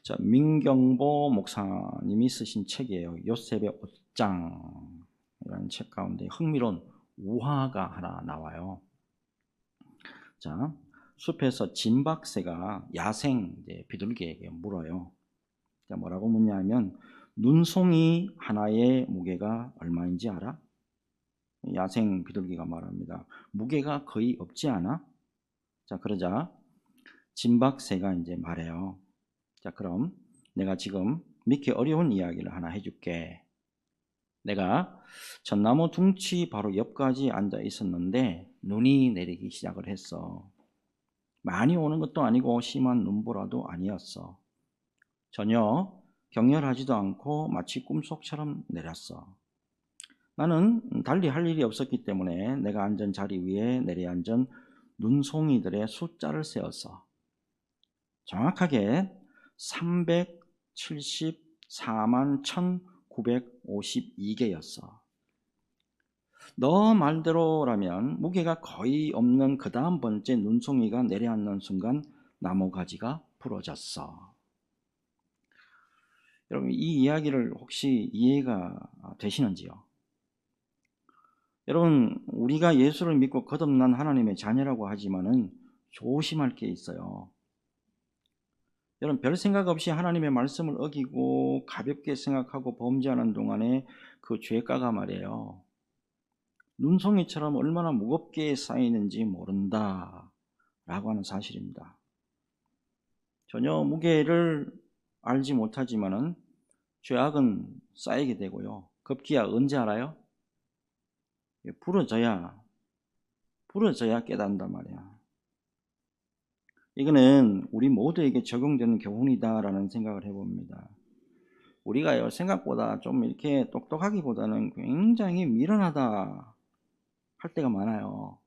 자, 민경보 목사님이 쓰신 책이에요. 요셉의 옷장이라는 책 가운데 흥미로운 우화가 하나 나와요. 자, 숲에서 진박새가 야생 비둘기에게 물어요. 자, 뭐라고 묻냐면 눈송이 하나의 무게가 얼마인지 알아? 야생 비둘기가 말합니다. 무게가 거의 없지 않아? 자, 그러자 진박새가 이제 말해요. 자, 그럼 내가 지금 믿기 어려운 이야기를 하나 해줄게. 내가 전나무 둥치 바로 옆까지 앉아 있었는데 눈이 내리기 시작을 했어. 많이 오는 것도 아니고 심한 눈보라도 아니었어. 전혀 격렬하지도 않고 마치 꿈속처럼 내렸어. 나는 달리 할 일이 없었기 때문에 내가 앉은 자리 위에 내려앉은 눈송이들의 숫자를 세었어. 정확하게 374만 1952개였어. 너 말대로라면 무게가 거의 없는 그 다음 번째 눈송이가 내려앉는 순간 나무가지가 부러졌어. 여러분, 이 이야기를 혹시 이해가 되시는지요? 여러분, 우리가 예수를 믿고 거듭난 하나님의 자녀라고 하지만은 조심할 게 있어요. 여러분, 별 생각 없이 하나님의 말씀을 어기고 가볍게 생각하고 범죄하는 동안에 그 죄가가 말이에요, 눈송이처럼 얼마나 무겁게 쌓이는지 모른다 라고 하는 사실입니다. 전혀 무게를 알지 못하지만은 죄악은 쌓이게 되고요. 급기야 언제 알아요? 부러져야 깨닫는단 말이야. 이거는 우리 모두에게 적용되는 교훈이다라는 생각을 해봅니다. 우리가요, 생각보다 좀 이렇게 똑똑하기보다는 굉장히 미련하다 할 때가 많아요.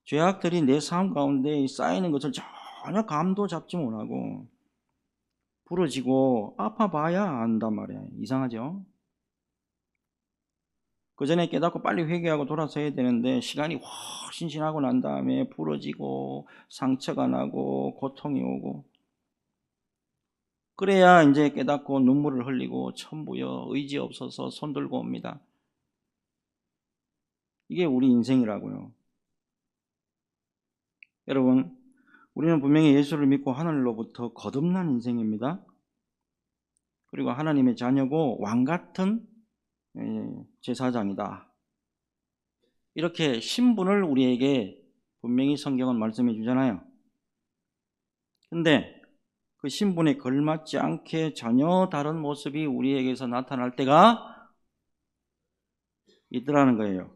죄악들이 내 삶 가운데 쌓이는 것을 전혀 감도 잡지 못하고 부러지고 아파봐야 안단 말이에요. 이상하죠? 그 전에 깨닫고 빨리 회개하고 돌아서야 되는데 시간이 훨씬 지나고 난 다음에 부러지고 상처가 나고 고통이 오고, 그래야 이제 깨닫고 눈물을 흘리고 천부여 의지 없어서 손 들고 옵니다. 이게 우리 인생이라고요. 여러분, 우리는 분명히 예수를 믿고 하늘로부터 거듭난 인생입니다. 그리고 하나님의 자녀고 왕같은 제사장이다. 이렇게 신분을 우리에게 분명히 성경은 말씀해 주잖아요. 근데 그 신분에 걸맞지 않게 전혀 다른 모습이 우리에게서 나타날 때가 있더라는 거예요.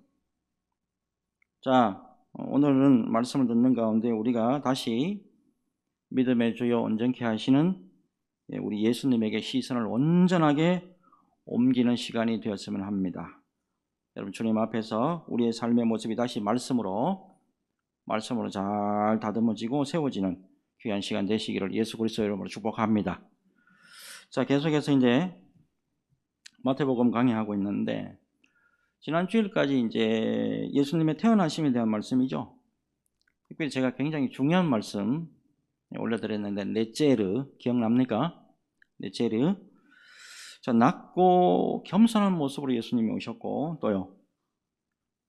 자, 오늘은 말씀을 듣는 가운데 우리가 다시 믿음의 주여 온전케 하시는 우리 예수님에게 시선을 온전하게 옮기는 시간이 되었으면 합니다. 여러분, 주님 앞에서 우리의 삶의 모습이 다시 말씀으로 잘 다듬어지고 세워지는 귀한 시간 되시기를 예수 그리스도의 이름으로 축복합니다. 자, 계속해서 이제 마태복음 강의하고 있는데, 지난 주일까지 이제 예수님의 태어나심에 대한 말씀이죠. 특별히 제가 굉장히 중요한 말씀 올려드렸는데, 넷째르 기억납니까? 넷째르. 자, 낮고 겸손한 모습으로 예수님이 오셨고, 또요,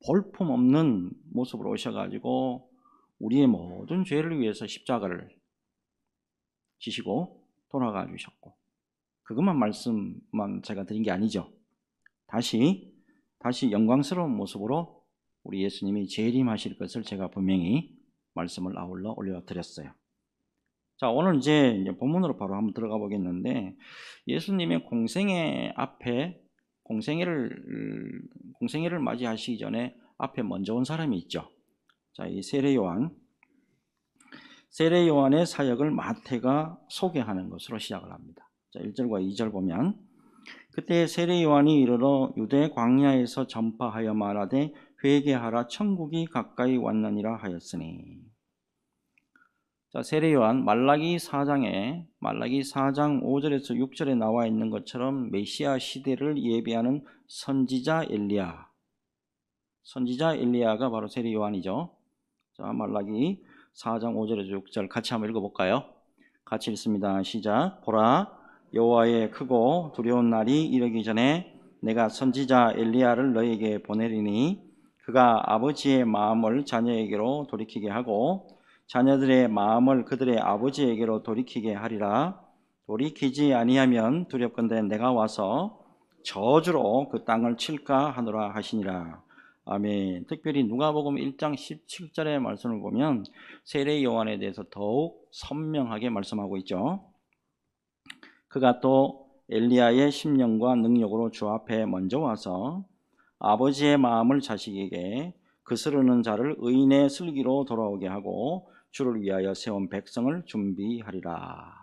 볼품 없는 모습으로 오셔가지고 우리의 모든 죄를 위해서 십자가를 지시고 돌아가 주셨고, 그것만 말씀만 제가 드린 게 아니죠. 다시 영광스러운 모습으로 우리 예수님이 재림하실 것을 제가 분명히 말씀을 아울러 올려드렸어요. 자, 오늘 이제 본문으로 바로 한번 들어가 보겠는데, 예수님의 공생애 앞에 공생애를 맞이하시기 전에 앞에 먼저 온 사람이 있죠. 자, 이 세례 요한의 사역을 마태가 소개하는 것으로 시작을 합니다. 자, 1절과 2절 보면, 그때 세례 요한이 이르러 유대 광야에서 전파하여 말하되 회개하라 천국이 가까이 왔느니라 하였으니. 자, 세례 요한 말라기 4장 5절에서 6절에 나와 있는 것처럼 메시아 시대를 예비하는 선지자 엘리야가 바로 세례 요한이죠. 자, 말라기 4장 5절에서 6절 같이 한번 읽어볼까요? 같이 읽습니다. 시작. 보라, 여호와의 크고 두려운 날이 이르기 전에 내가 선지자 엘리야를 너에게 보내리니 그가 아버지의 마음을 자녀에게로 돌이키게 하고 자녀들의 마음을 그들의 아버지에게로 돌이키게 하리라. 돌이키지 아니하면 두렵건대 내가 와서 저주로 그 땅을 칠까 하노라 하시니라. 아멘. 특별히 누가복음 1장 17절의 말씀을 보면 세례 요한에 대해서 더욱 선명하게 말씀하고 있죠. 그가 또 엘리야의 심령과 능력으로 주 앞에 먼저 와서 아버지의 마음을 자식에게 그스르는 자를 의인의 슬기로 돌아오게 하고 주를 위하여 세운 백성을 준비하리라.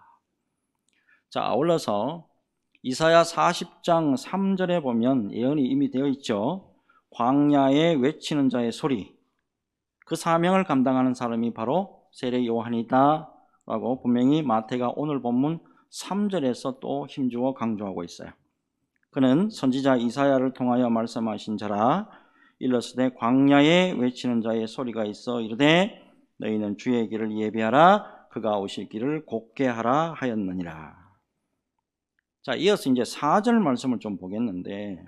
자, 아울러서 이사야 40장 3절에 보면 예언이 이미 되어 있죠. 광야에 외치는 자의 소리, 그 사명을 감당하는 사람이 바로 세례 요한이다 라고 분명히 마태가 오늘 본문 3절에서 또 힘주어 강조하고 있어요. 그는 선지자 이사야를 통하여 말씀하신 자라. 일렀으되 광야에 외치는 자의 소리가 있어 이르되 너희는 주의 길을 예비하라, 그가 오실 길을 곧게 하라 하였느니라. 자, 이어서 이제 4절 말씀을 좀 보겠는데,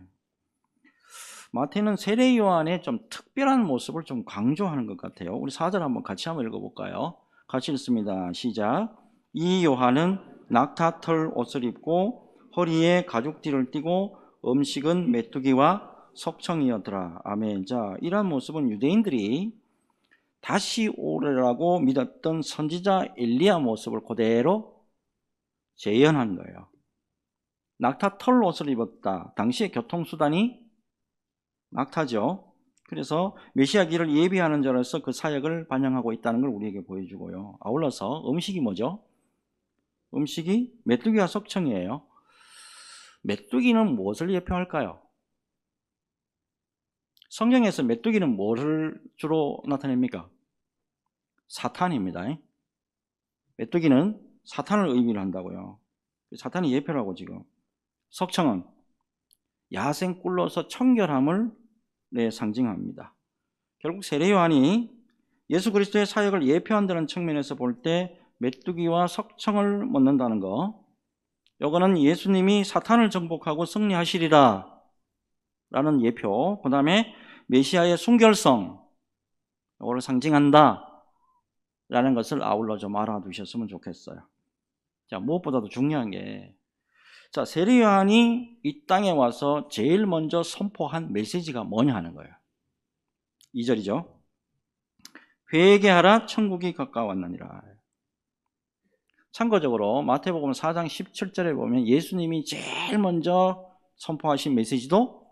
마태는 세례 요한의 좀 특별한 모습을 좀 강조하는 것 같아요. 우리 4절 한번 같이 한번 읽어볼까요? 같이 읽습니다. 시작. 이 요한은 낙타털 옷을 입고 허리에 가죽띠를 띠고 음식은 메뚜기와 석청이었더라. 아멘. 자, 이러한 모습은 유대인들이 다시 오리라고 믿었던 선지자 엘리야 모습을 그대로 재현한 거예요. 낙타털 옷을 입었다. 당시의 교통수단이 낙타죠. 그래서 메시아 길을 예비하는 자로서 그 사역을 반영하고 있다는 걸 우리에게 보여주고요. 아울러서 음식이 뭐죠? 음식이 메뚜기와 석청이에요. 메뚜기는 무엇을 예표할까요? 성경에서 메뚜기는 뭐를 주로 나타냅니까? 사탄입니다. 메뚜기는 사탄을 의미를 한다고요. 사탄이 예표라고 지금. 석청은 야생 꿀로서 청결함을 상징합니다. 결국 세례 요한이 예수 그리스도의 사역을 예표한다는 측면에서 볼 때 메뚜기와 석청을 먹는다는 거, 요거는 예수님이 사탄을 정복하고 승리하시리라 라는 예표, 그 다음에 메시아의 순결성, 요거를 상징한다 라는 것을 아울러 좀 알아두셨으면 좋겠어요. 자, 무엇보다도 중요한 게, 자, 세례 요한이 이 땅에 와서 제일 먼저 선포한 메시지가 뭐냐 하는 거예요. 2절이죠. 회개하라, 천국이 가까웠느니라. 참고적으로 마태복음 4장 17절에 보면 예수님이 제일 먼저 선포하신 메시지도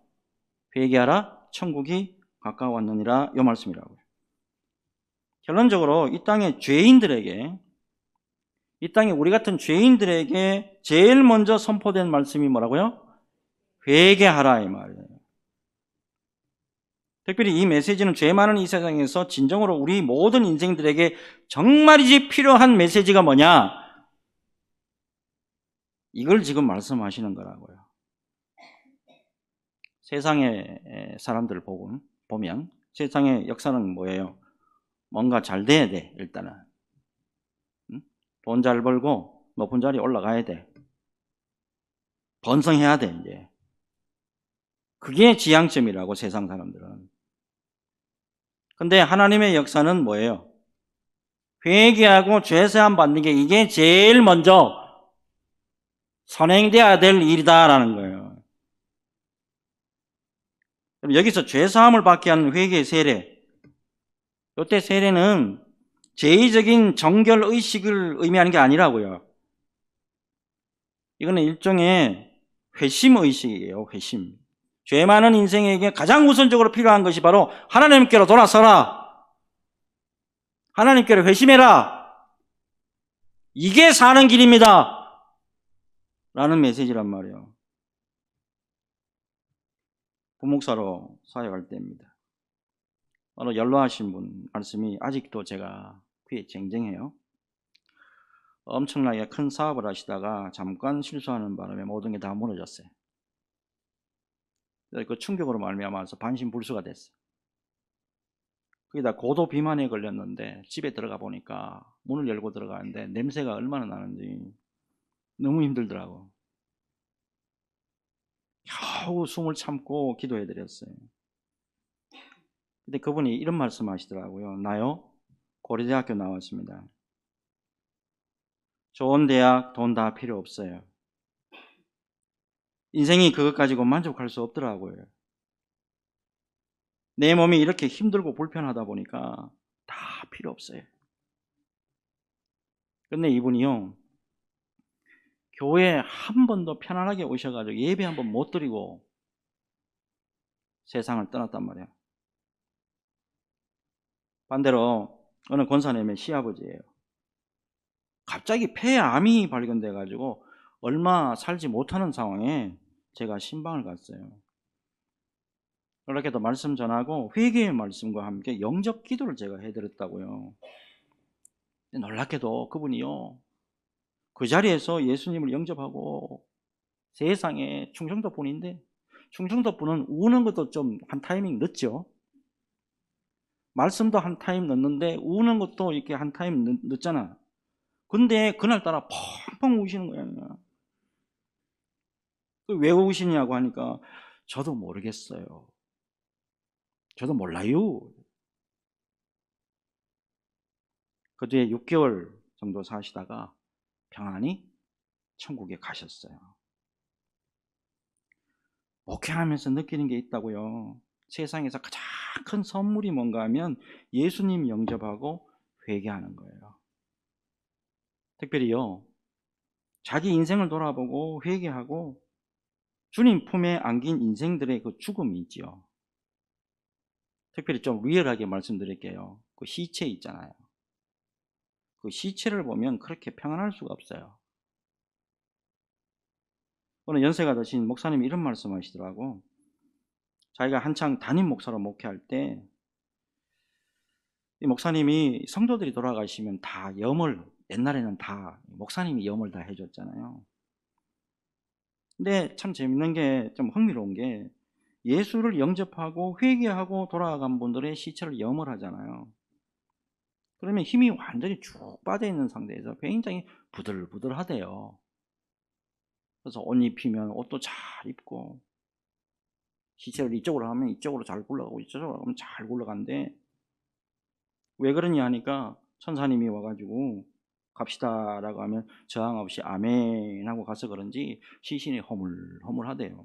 회개하라, 천국이 가까웠느니라 이 말씀이라고요. 결론적으로 이 땅의 죄인들에게, 이 땅에 우리 같은 죄인들에게 제일 먼저 선포된 말씀이 뭐라고요? 회개하라 이 말이에요. 특별히 이 메시지는 죄 많은 이 세상에서 진정으로 우리 모든 인생들에게 정말이지 필요한 메시지가 뭐냐? 이걸 지금 말씀하시는 거라고요. 세상의 사람들을 보면 세상의 역사는 뭐예요? 뭔가 잘 돼야 돼, 일단은. 돈 잘 벌고 높은 자리에 올라가야 돼. 번성해야 돼, 이제. 그게 지향점이라고, 세상 사람들은. 근데 하나님의 역사는 뭐예요? 회개하고 죄사함 받는 게 이게 제일 먼저 선행돼야 될 일이다라는 거예요. 여기서 죄사함을 받게 하는 회개의 세례, 이때 세례는 제의적인 정결 의식을 의미하는 게 아니라고요. 이거는 일종의 회심 의식이에요. 회심. 죄 많은 인생에게 가장 우선적으로 필요한 것이 바로 하나님께로 돌아서라, 하나님께로 회심해라, 이게 사는 길입니다 라는 메시지란 말이에요. 부목사로 사역할 때입니다. 바로 연로하신 분 말씀이 아직도 제가 귀에 쟁쟁해요. 엄청나게 큰 사업을 하시다가 잠깐 실수하는 바람에 모든 게 다 무너졌어요. 그 충격으로 말미암아서 반신불수가 됐어요. 거기다 고도 비만에 걸렸는데 집에 들어가 보니까 문을 열고 들어가는데 냄새가 얼마나 나는지 너무 힘들더라고. 겨우 숨을 참고 기도해 드렸어요. 근데 그분이 이런 말씀 하시더라고요. 나요? 고려대학교 나왔습니다. 좋은 대학, 돈 다 필요 없어요. 인생이 그것 가지고 만족할 수 없더라고요. 내 몸이 이렇게 힘들고 불편하다 보니까 다 필요 없어요. 근데 이분이요, 교회에 한 번도 편안하게 오셔가지고 예배 한 번 못 드리고 세상을 떠났단 말이야. 반대로 어느 권사님의 시아버지예요. 갑자기 폐암이 발견돼가지고 얼마 살지 못하는 상황에 제가 신방을 갔어요. 그렇게도 말씀 전하고 회개의 말씀과 함께 영접 기도를 제가 해드렸다고요. 놀랍게도 그분이요, 그 자리에서 예수님을 영접하고 세상에 충청도 분인데, 충청도 분은 우는 것도 좀 한 타이밍 늦죠. 말씀도 한 타임 늦는데 우는 것도 이렇게 한 타임 늦잖아. 근데 그날따라 펑펑 우시는 거야. 왜 우시냐고 하니까 저도 모르겠어요. 저도 몰라요. 그 뒤에 6개월 정도 사시다가 평안히 천국에 가셨어요. 목회하면서 느끼는 게 있다고요. 세상에서 가장 큰 선물이 뭔가 하면 예수님 영접하고 회개하는 거예요. 특별히요, 자기 인생을 돌아보고 회개하고 주님 품에 안긴 인생들의 그 죽음이 있지요. 특별히 좀 리얼하게 말씀드릴게요. 그 시체 있잖아요. 그 시체를 보면 그렇게 평안할 수가 없어요. 오늘 연세가 드신 목사님이 이런 말씀 하시더라고. 자기가 한창 담임 목사로 목회할 때 이 목사님이 성도들이 돌아가시면 다 염을, 옛날에는 다 목사님이 염을 다 해줬잖아요. 근데 참 재밌는 게, 좀 흥미로운 게, 예수를 영접하고 회개하고 돌아간 분들의 시체를 염을 하잖아요. 그러면 힘이 완전히 쭉 빠져있는 상태에서 굉장히 부들부들하대요. 그래서 옷 입히면 옷도 잘 입고, 시체를 이쪽으로 하면 이쪽으로 잘 굴러가고 이쪽으로 하면 잘 굴러간대. 왜 그러냐 하니까 천사님이 와가지고 갑시다라고 하면 저항 없이 아멘 하고 가서 그런지 시신이 허물허물하대요.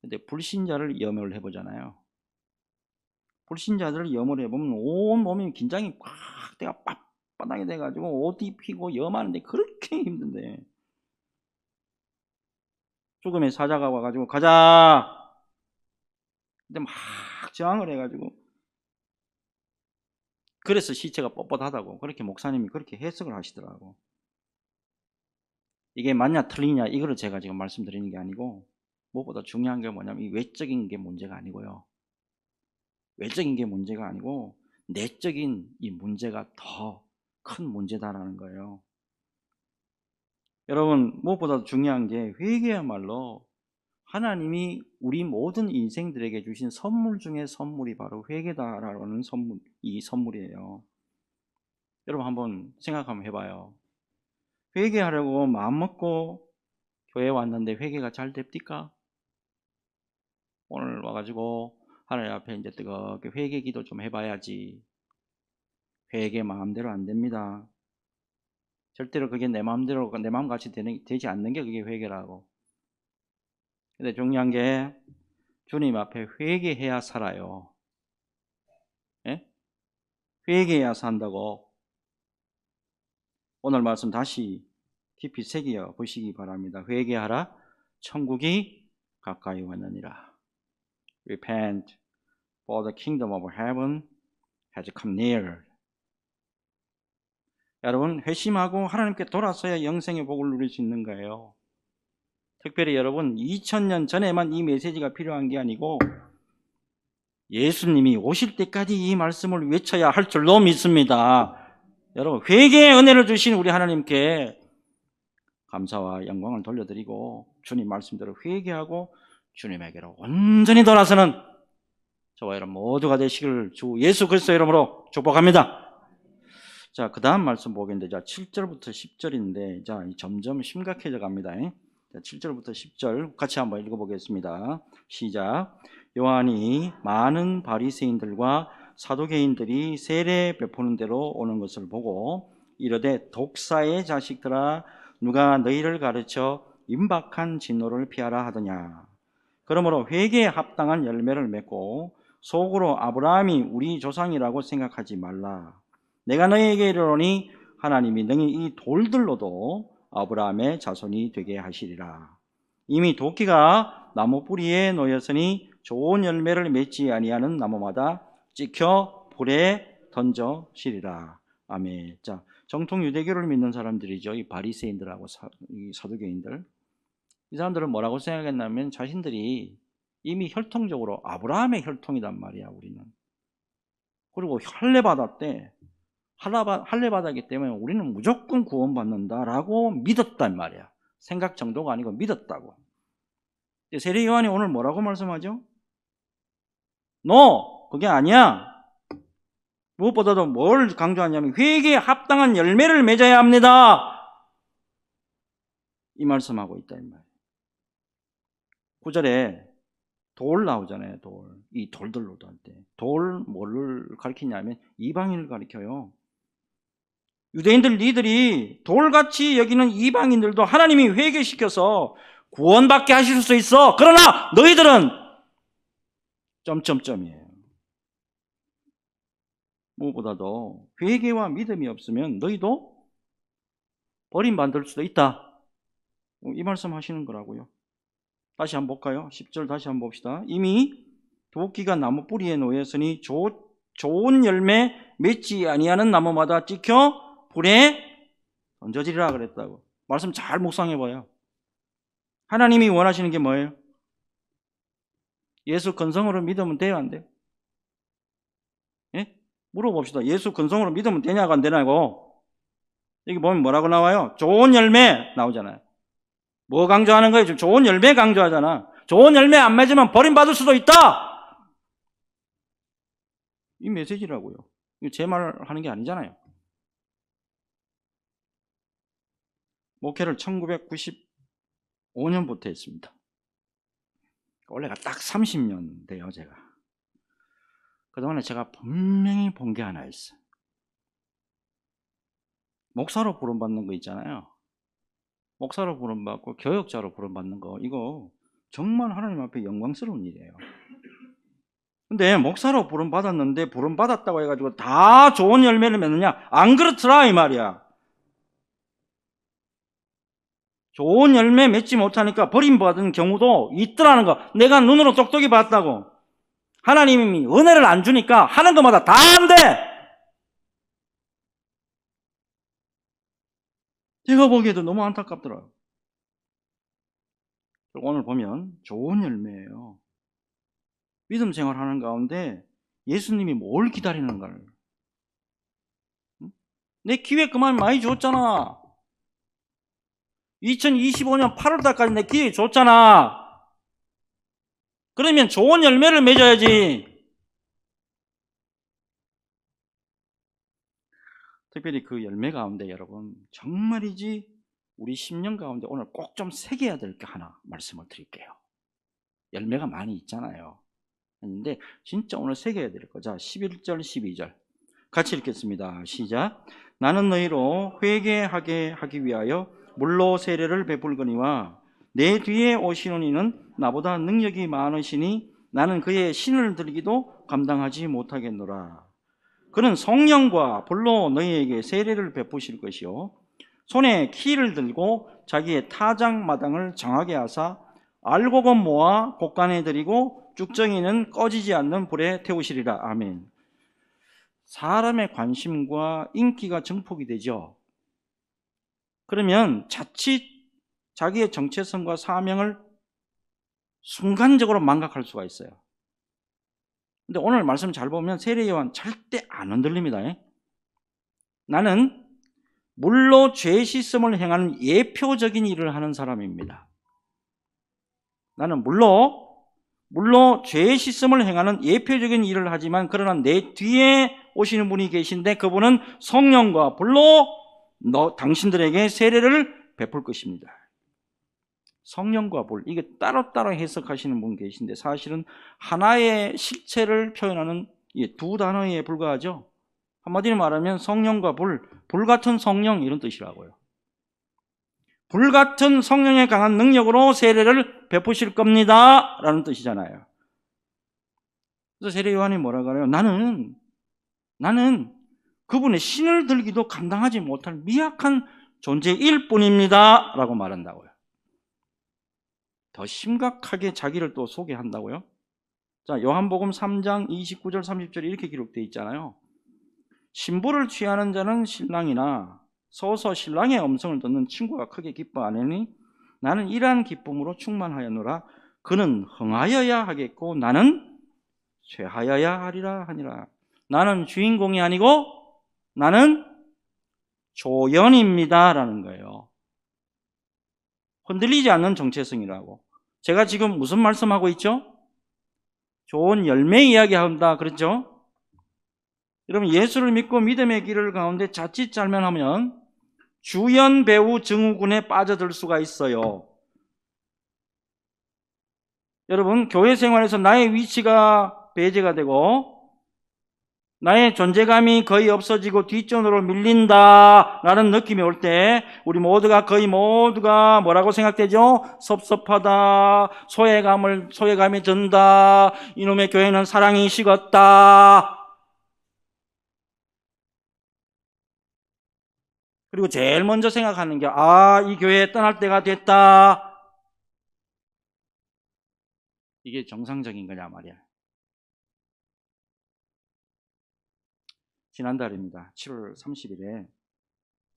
근데 불신자를 염을 해보잖아요. 불신자들을 염을 해보면 온 몸이 긴장이 꽉 내가 빳빳하게 돼가지고 옷 입히고 염하는데 그렇게 힘든데, 죽음의 사자가 와가지고 가자! 근데 막 저항을 해가지고, 그래서 시체가 뻣뻣하다고 그렇게 목사님이 그렇게 해석을 하시더라고. 이게 맞냐 틀리냐 이거를 제가 지금 말씀드리는 게 아니고, 무엇보다 중요한 게 뭐냐면 이 외적인 게 문제가 아니고요. 외적인 게 문제가 아니고 내적인 이 문제가 더 큰 문제다라는 거예요. 여러분, 무엇보다 중요한 게 회개야말로 하나님이 우리 모든 인생들에게 주신 선물 중에 선물이 바로 회개다라는 선물, 이 선물이에요. 여러분 한번 생각 한번 해봐요. 회개하려고 마음먹고 교회 왔는데 회개가 잘 됩니까? 오늘 와가지고 하나님 앞에 이제 뜨겁게 회개 기도 좀 해봐야지. 회개 마음대로 안 됩니다. 절대로 그게 내 마음대로, 내 마음같이 되지 않는 게 그게 회개라고. 근데 중요한 게 주님 앞에 회개해야 살아요. 예? 회개해야 산다고. 오늘 말씀 다시 깊이 새겨 보시기 바랍니다. 회개하라, 천국이 가까이 왔느니라. Repent, for the kingdom of heaven has come near. 여러분, 회심하고 하나님께 돌아서야 영생의 복을 누릴 수 있는 거예요. 특별히 여러분, 2000년 전에만 이 메시지가 필요한 게 아니고 예수님이 오실 때까지 이 말씀을 외쳐야 할 줄로 믿습니다. 여러분, 회개의 은혜를 주신 우리 하나님께 감사와 영광을 돌려드리고 주님 말씀대로 회개하고 주님에게로 온전히 돌아서는 저와 여러분 모두가 되시기를 주 예수 그리스도 이름으로 축복합니다. 자, 그 다음 말씀 보겠는데, 자, 7절부터 10절인데, 자, 점점 심각해져 갑니다. 자, 7절부터 10절 같이 한번 읽어보겠습니다. 시작. 요한이 많은 바리새인들과 사두개인들이 세례 베푸는 대로 오는 것을 보고 이르되, 독사의 자식들아, 누가 너희를 가르쳐 임박한 진노를 피하라 하더냐. 그러므로 회개에 합당한 열매를 맺고 속으로 아브라함이 우리 조상이라고 생각하지 말라. 내가 너희에게 이르노니 하나님이 능히 이 돌들로도 아브라함의 자손이 되게 하시리라. 이미 도끼가 나무 뿌리에 놓였으니 좋은 열매를 맺지 아니하는 나무마다 찍혀 불에 던져시리라. 아멘. 자, 정통 유대교를 믿는 사람들이죠. 이 바리새인들하고 이 사두개인들. 이 사람들은 뭐라고 생각했냐면 자신들이 이미 혈통적으로 아브라함의 혈통이단 말이야, 우리는. 그리고 할례 받았대. 할례 받았기 때문에 우리는 무조건 구원받는다라고 믿었단 말이야. 생각 정도가 아니고 믿었다고. 세례 요한이 오늘 뭐라고 말씀하죠? 그게 아니야. 무엇보다도 뭘 강조하냐면 회개에 합당한 열매를 맺어야 합니다. 이 말씀하고 있다 이 말이에요. 9절에 돌 나오잖아요. 돌. 이 돌들로도 할 때. 돌 뭐를 가리키냐면 이방인을 가리켜요. 유대인들 니들이 돌같이 여기는 이방인들도 하나님이 회개시켜서 구원받게 하실 수 있어. 그러나 너희들은 점점점이에요. 무엇보다도 회개와 믿음이 없으면 너희도 버림받을 수도 있다. 이 말씀 하시는 거라고요. 다시 한번 볼까요? 10절 다시 한번 봅시다. 이미 도끼가 나무 뿌리에 놓였으니 좋은 열매 맺지 아니하는 나무마다 찍혀 불에 던져지리라 그랬다고. 말씀 잘 묵상해봐요. 하나님이 원하시는 게 뭐예요? 예수 근성으로 믿으면 돼요, 안 돼요? 예? 물어봅시다. 예수 근성으로 믿으면 되냐고 안 되냐고. 여기 보면 뭐라고 나와요? 좋은 열매 나오잖아요. 뭐 강조하는 거예요? 좋은 열매 강조하잖아. 좋은 열매 안 맺으면 버림받을 수도 있다. 이 메시지라고요. 이거 제 말 하는 게 아니잖아요. 목회를 1995년부터 했습니다. 원래가 딱 30년 돼요, 제가. 그동안에 제가 분명히 본 게 하나 있어요. 목사로 부름받는 거 있잖아요. 목사로 부름받고 교역자로 부름받는 거, 이거 정말 하나님 앞에 영광스러운 일이에요. 근데 목사로 부름받았는데 부름받았다고 해가지고 다 좋은 열매를 맺느냐? 안 그렇더라 이 말이야. 좋은 열매 맺지 못하니까 버림받은 경우도 있더라는 거. 내가 눈으로 똑똑히 봤다고. 하나님이 은혜를 안 주니까 하는 것마다 다 안 돼. 제가 보기에도 너무 안타깝더라고요. 오늘 보면 좋은 열매예요. 믿음 생활하는 가운데 예수님이 뭘 기다리는가를. 내 기회 그만 많이 줬잖아. 2025년 8월달까지 내 기회 줬잖아. 그러면 좋은 열매를 맺어야지. 특별히 그 열매 가운데 여러분 정말이지 우리 10년 가운데 오늘 꼭 좀 새겨야 될 게 하나 말씀을 드릴게요. 열매가 많이 있잖아요. 근데 진짜 오늘 새겨야 될 거. 자, 11절 12절 같이 읽겠습니다. 시작. 나는 너희로 회개하게 하기 위하여 물로 세례를 베풀거니와 내 뒤에 오시는 이는 나보다 능력이 많으시니 나는 그의 신을 들기도 감당하지 못하겠노라. 그는 성령과 불로 너희에게 세례를 베푸실 것이요 손에 키를 들고 자기의 타작마당을 정하게 하사 알곡은 모아 곡간에 들이고 쭉정이는 꺼지지 않는 불에 태우시리라. 아멘. 사람의 관심과 인기가 증폭이 되죠. 그러면 자칫 자기의 정체성과 사명을 순간적으로 망각할 수가 있어요. 근데 오늘 말씀 잘 보면 세례 요한 절대 안 흔들립니다. 나는 물로 죄 씻음을 행하는 예표적인 일을 하는 사람입니다. 나는 물로 물론 죄의 씻음을 행하는 예표적인 일을 하지만 그러나 내 뒤에 오시는 분이 계신데 그분은 성령과 불로 당신들에게 세례를 베풀 것입니다. 성령과 불, 이게 따로따로 해석하시는 분 계신데 사실은 하나의 실체를 표현하는 두 단어에 불과하죠. 한마디로 말하면 성령과 불 같은 성령 이런 뜻이라고요. 불 같은 성령의 강한 능력으로 세례를 베푸실 겁니다 라는 뜻이잖아요. 그래서 세례 요한이 뭐라 그래요? 나는 그분의 신을 들기도 감당하지 못할 미약한 존재일 뿐입니다 라고 말한다고요. 더 심각하게 자기를 또 소개한다고요. 자, 요한복음 3장 29절 30절에 이렇게 기록되어 있잖아요. 신부를 취하는 자는 신랑이나 서서 신랑의 음성을 듣는 친구가 크게 기뻐하느니 나는 이러한 기쁨으로 충만하였노라. 그는 흥하여야 하겠고 나는 쇠하여야 하리라 하니라. 나는 주인공이 아니고 나는 조연입니다 라는 거예요. 흔들리지 않는 정체성이라고. 제가 지금 무슨 말씀하고 있죠? 좋은 열매 이야기한다 그랬죠? 여러분 예수를 믿고 믿음의 길을 가운데 자칫 잘못하면 주연 배우 증후군에 빠져들 수가 있어요. 여러분 교회 생활에서 나의 위치가 배제가 되고 나의 존재감이 거의 없어지고 뒷전으로 밀린다라는 느낌이 올 때 우리 거의 모두가 뭐라고 생각되죠? 섭섭하다, 소외감이 든다, 이놈의 교회는 사랑이 식었다. 그리고 제일 먼저 생각하는 게 이 교회 떠날 때가 됐다. 이게 정상적인 거냐 말이야. 지난달입니다. 7월 30일에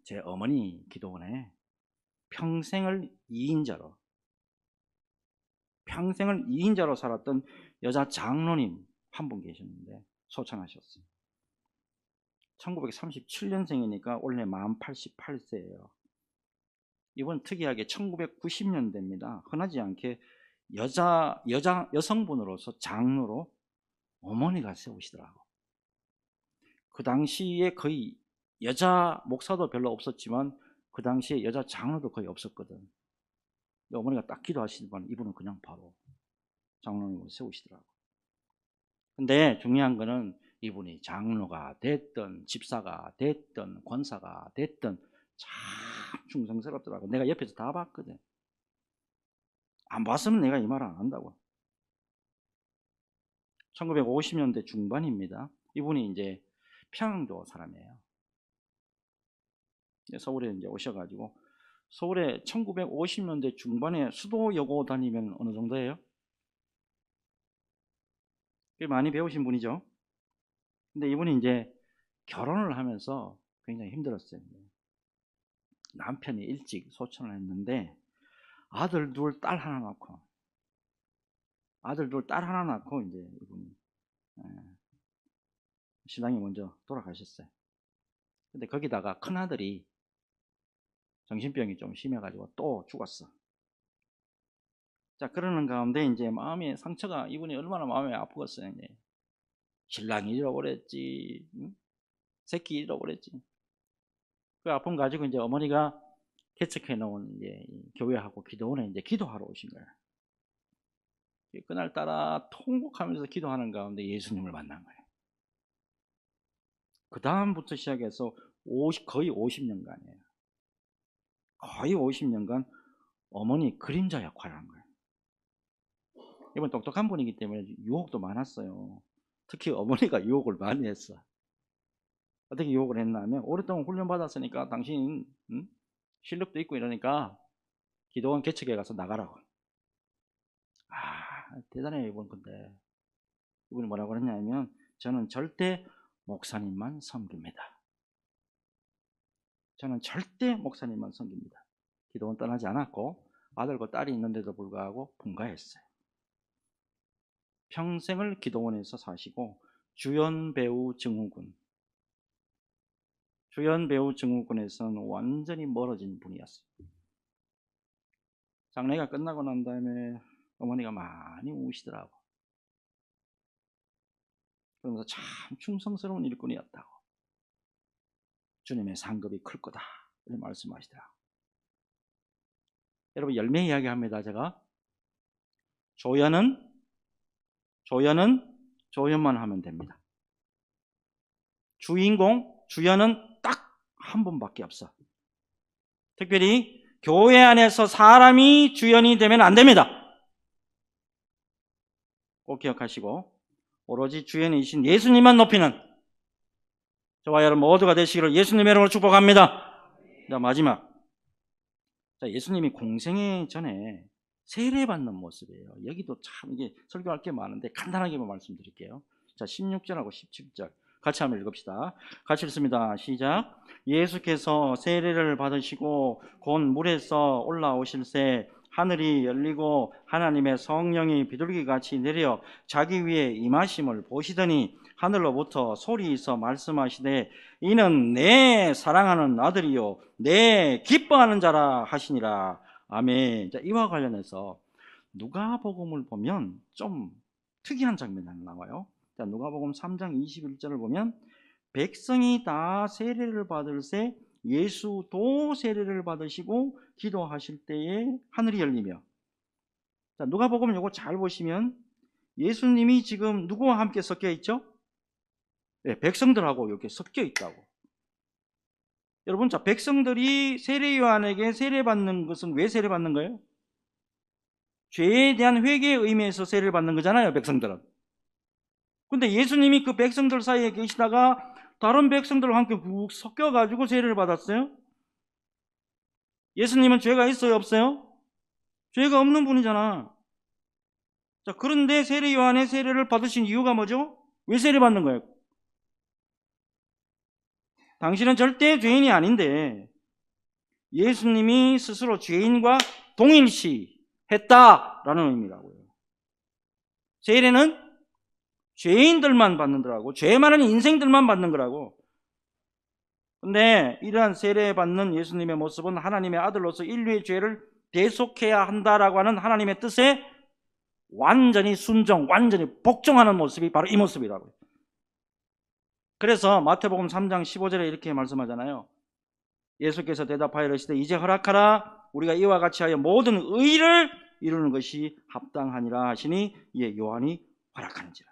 제 어머니 기도원에 평생을 2인자로 살았던 여자 장로님 한 분 계셨는데 소천하셨어요. 1937년생이니까 올해 만 88세예요. 이번 특이하게 1990년대입니다. 흔하지 않게 여성분으로서 장로로 어머니가 세우시더라고. 그 당시에 거의 여자 목사도 별로 없었지만 그 당시에 여자 장로도 거의 없었거든. 근데 어머니가 딱 기도하시더니 이분은 그냥 바로 장로님으로 세우시더라고. 근데 중요한 거는 이분이 장로가 됐든 집사가 됐든 권사가 됐든 참 충성스럽더라고. 내가 옆에서 다 봤거든. 안 봤으면 내가 이 말 안 한다고. 1950년대 중반입니다. 이분이 이제 평양도 사람이에요. 서울에 이제 오셔가지고 서울에 1950년대 중반에 수도여고 다니면 어느 정도예요? 꽤 많이 배우신 분이죠. 근데 이분이 이제 결혼을 하면서 굉장히 힘들었어요. 남편이 일찍 소천을 했는데 아들 둘, 딸 하나 낳고 이제 이분이 신랑이 먼저 돌아가셨어요. 근데 거기다가 큰아들이 정신병이 좀 심해가지고 또 죽었어. 자, 그러는 가운데 이제 마음의 상처가 이분이 얼마나 마음이 아프겠어요. 이제 신랑이 잃어버렸지, 응? 새끼 잃어버렸지. 그 아픔 가지고 이제 어머니가 개척해 놓은 이제 교회하고 기도원에 이제 기도하러 오신 거예요. 그날따라 통곡하면서 기도하는 가운데 예수님을 만난 거예요. 그 다음부터 시작해서 거의 50년간이에요. 거의 50년간 어머니 그림자 역할을 한 거예요. 이번 똑똑한 분이기 때문에 유혹도 많았어요. 특히 어머니가 유혹을 많이 했어. 어떻게 유혹을 했냐면 오랫동안 훈련 받았으니까 당신 실력도 있고 이러니까 기도원 개척에 가서 나가라고. 대단해요 이분. 근데 이분이 뭐라고 그랬냐면 저는 절대 목사님만 섬깁니다. 저는 절대 목사님만 섬깁니다. 기도원 떠나지 않았고 아들과 딸이 있는데도 불구하고 분가했어요. 평생을 기도원에서 사시고 주연 배우 증후군에서는 완전히 멀어진 분이었어요. 장례가 끝나고 난 다음에 어머니가 많이 우시더라고. 그러면서 참 충성스러운 일꾼이었다고. 주님의 상급이 클 거다 이렇게 말씀하시더라고요. 여러분 열매 이야기합니다. 제가 조연은 조연만 하면 됩니다. 주연은 딱 한 분밖에 없어. 특별히 교회 안에서 사람이 주연이 되면 안 됩니다. 꼭 기억하시고 오로지 주연이신 예수님만 높이는 저와 여러분 모두가 되시기를 예수님의 이름으로 축복합니다. 자, 마지막. 자, 예수님이 공생애 전에 세례받는 모습이에요. 여기도 참 이게 설교할 게 많은데 간단하게만 말씀드릴게요. 자, 16절하고 17절 같이 한번 읽읍시다. 같이 읽습니다. 시작. 예수께서 세례를 받으시고 곧 물에서 올라오실새 하늘이 열리고 하나님의 성령이 비둘기같이 내려 자기 위에 임하심을 보시더니 하늘로부터 소리 있어 말씀하시되 이는 내 사랑하는 아들이요 내 기뻐하는 자라 하시니라. 아멘. 자, 이와 관련해서 누가복음을 보면 좀 특이한 장면이 하나 나와요. 자, 누가복음 3장 21절을 보면 백성이 다 세례를 받을새 예수도 세례를 받으시고 기도하실 때에 하늘이 열리며. 자, 누가복음 요거 잘 보시면 예수님이 지금 누구와 함께 섞여 있죠? 네, 백성들하고 이렇게 섞여 있다고. 여러분, 자, 백성들이 세례 요한에게 세례받는 것은 왜 세례받는 거예요? 죄에 대한 회개의 의미에서 세례를 받는 거잖아요, 백성들은. 근데 예수님이 그 백성들 사이에 계시다가 다른 백성들과 함께 훅 섞여가지고 세례를 받았어요? 예수님은 죄가 있어요, 없어요? 죄가 없는 분이잖아. 자, 그런데 세례 요한의 세례를 받으신 이유가 뭐죠? 왜 세례 받는 거예요? 당신은 절대 죄인이 아닌데 예수님이 스스로 죄인과 동일시했다라는 의미라고요. 세례는 죄인들만 받는 거라고, 죄 많은 인생들만 받는 거라고. 근데 이러한 세례 받는 예수님의 모습은 하나님의 아들로서 인류의 죄를 대속해야 한다라고 하는 하나님의 뜻에 완전히 순종, 완전히 복종하는 모습이 바로 이 모습이라고요. 그래서 마태복음 3장 15절에 이렇게 말씀하잖아요. 예수께서 대답하여 이르시되 이제 허락하라 우리가 이와 같이 하여 모든 의를 이루는 것이 합당하니라 하시니 이에 요한이 허락하는지라.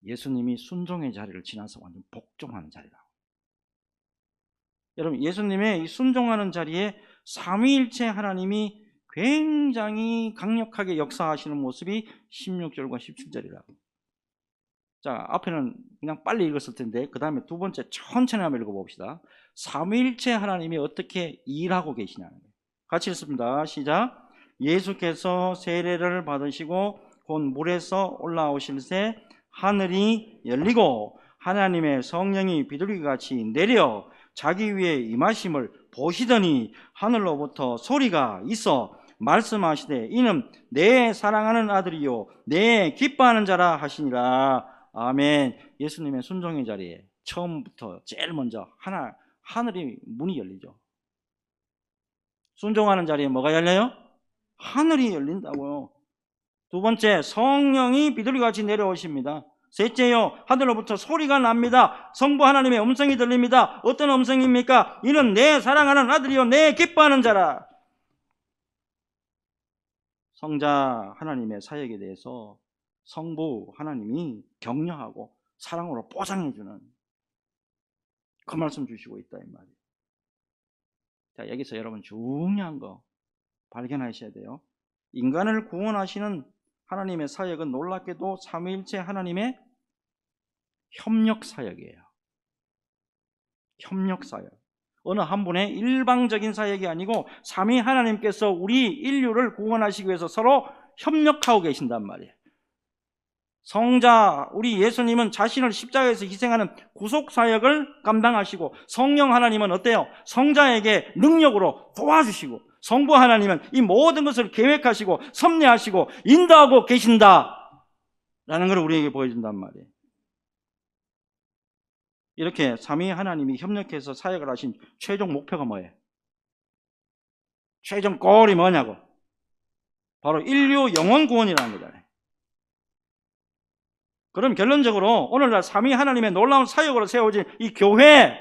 예수님이 순종의 자리를 지나서 완전 복종하는 자리라고. 여러분, 예수님의 이 순종하는 자리에 삼위일체 하나님이 굉장히 강력하게 역사하시는 모습이 16절과 17절이라고. 자, 앞에는 그냥 빨리 읽었을 텐데 그 다음에 두 번째 천천히 한번 읽어봅시다. 삼위일체 하나님이 어떻게 일하고 계시냐는 거예요. 같이 읽습니다. 시작. 예수께서 세례를 받으시고 곧 물에서 올라오실새 하늘이 열리고 하나님의 성령이 비둘기같이 내려 자기 위에 임하심을 보시더니 하늘로부터 소리가 있어 말씀하시되 이는 내 사랑하는 아들이요 내 기뻐하는 자라 하시니라. 아멘. 예수님의 순종의 자리에 처음부터 제일 먼저 하늘이 문이 열리죠. 순종하는 자리에 뭐가 열려요? 하늘이 열린다고요. 두 번째, 성령이 비둘기같이 내려오십니다. 셋째요, 하늘로부터 소리가 납니다. 성부 하나님의 음성이 들립니다. 어떤 음성입니까? 이는 내 사랑하는 아들이요 내 기뻐하는 자라. 성자 하나님의 사역에 대해서 성부 하나님이 격려하고 사랑으로 보장해주는 그 말씀 주시고 있다 이 말이에요. 자, 여기서 여러분 중요한 거 발견하셔야 돼요. 인간을 구원하시는 하나님의 사역은 놀랍게도 삼위일체 하나님의 협력 사역이에요. 협력 사역. 어느 한 분의 일방적인 사역이 아니고 삼위 하나님께서 우리 인류를 구원하시기 위해서 서로 협력하고 계신단 말이에요. 성자 우리 예수님은 자신을 십자가에서 희생하는 구속 사역을 감당하시고 성령 하나님은 어때요? 성자에게 능력으로 도와주시고 성부 하나님은 이 모든 것을 계획하시고 섭리하시고 인도하고 계신다라는 걸 우리에게 보여준단 말이에요. 이렇게 삼위 하나님이 협력해서 사역을 하신 최종 목표가 뭐예요? 최종 골이 뭐냐고? 바로 인류 영혼 구원이라는 거잖아요. 그럼 결론적으로 오늘날 삼위 하나님의 놀라운 사역으로 세워진 이 교회,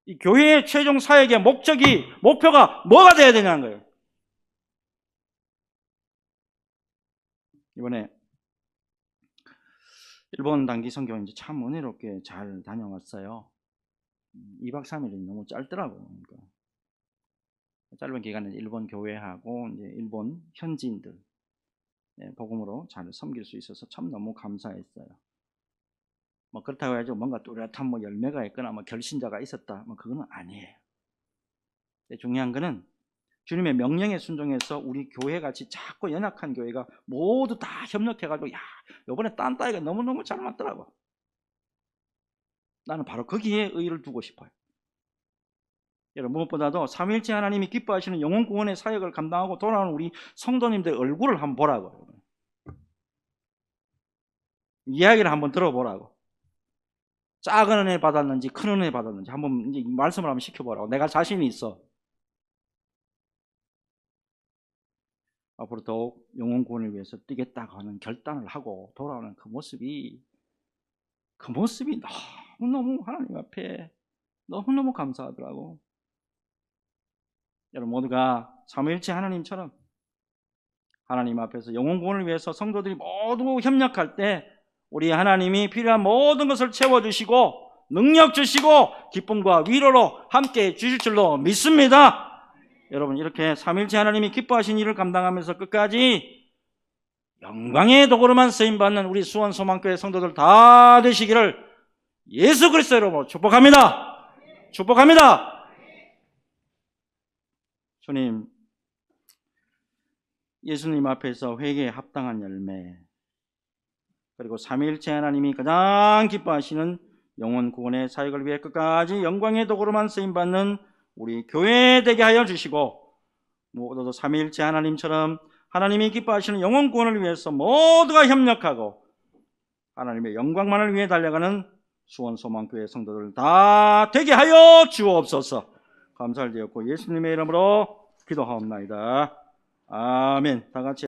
이 교회의 최종 사역의 목표가 뭐가 돼야 되냐는 거예요. 이번에 일본 단기 선교 이제 참 은혜롭게 잘 다녀왔어요. 2박 3일이 너무 짧더라고요. 그러니까 짧은 기간에 일본 교회하고 이제 일본 현지인들 복음으로 잘 섬길 수 있어서 참 너무 감사했어요. 뭐 그렇다고 해가지고 뭔가 뚜렷한 뭐 열매가 있거나 뭐 결신자가 있었다, 뭐 그거는 아니에요. 중요한 거는 주님의 명령에 순종해서 우리 교회 같이 작고 연약한 교회가 모두 다 협력해가지고, 야, 요번에 딴 따위가 너무너무 잘 맞더라고. 나는 바로 거기에 의의를 두고 싶어요. 여러분, 무엇보다도 삼위일체 하나님이 기뻐하시는 영혼 구원의 사역을 감당하고 돌아오는 우리 성도님들 얼굴을 한번 보라고. 이야기를 한번 들어보라고. 작은 은혜 받았는지 큰 은혜 받았는지 한번 이제 말씀을 한번 시켜보라고. 내가 자신이 있어. 앞으로 더욱 영혼 구원을 위해서 뛰겠다고 하는 결단을 하고 돌아오는 그 모습이 너무너무 하나님 앞에 너무너무 감사하더라고. 여러분 모두가 삼위일체 하나님처럼 하나님 앞에서 영혼 구원을 위해서 성도들이 모두 협력할 때 우리 하나님이 필요한 모든 것을 채워주시고 능력 주시고 기쁨과 위로로 함께 주실 줄로 믿습니다. 여러분 이렇게 삼위일체 하나님이 기뻐하신 일을 감당하면서 끝까지 영광의 도구로만 쓰임받는 우리 수원소망교회 성도들 다 되시기를 예수 그리스도 이름으로 축복합니다. 축복합니다. 주님, 예수님 앞에서 회개에 합당한 열매, 그리고 삼위일체 하나님이 가장 기뻐하시는 영혼 구원의 사역을 위해 끝까지 영광의 도구로만 쓰임받는 우리 교회 되게 하여 주시고, 무엇보다도 삼위일체 하나님처럼 하나님이 기뻐하시는 영혼 구원을 위해서 모두가 협력하고 하나님의 영광만을 위해 달려가는 수원소망교회 성도들 다 되게 하여 주옵소서. 감사를 드렸고 예수님의 이름으로 기도하옵나이다. 아멘. 다 같이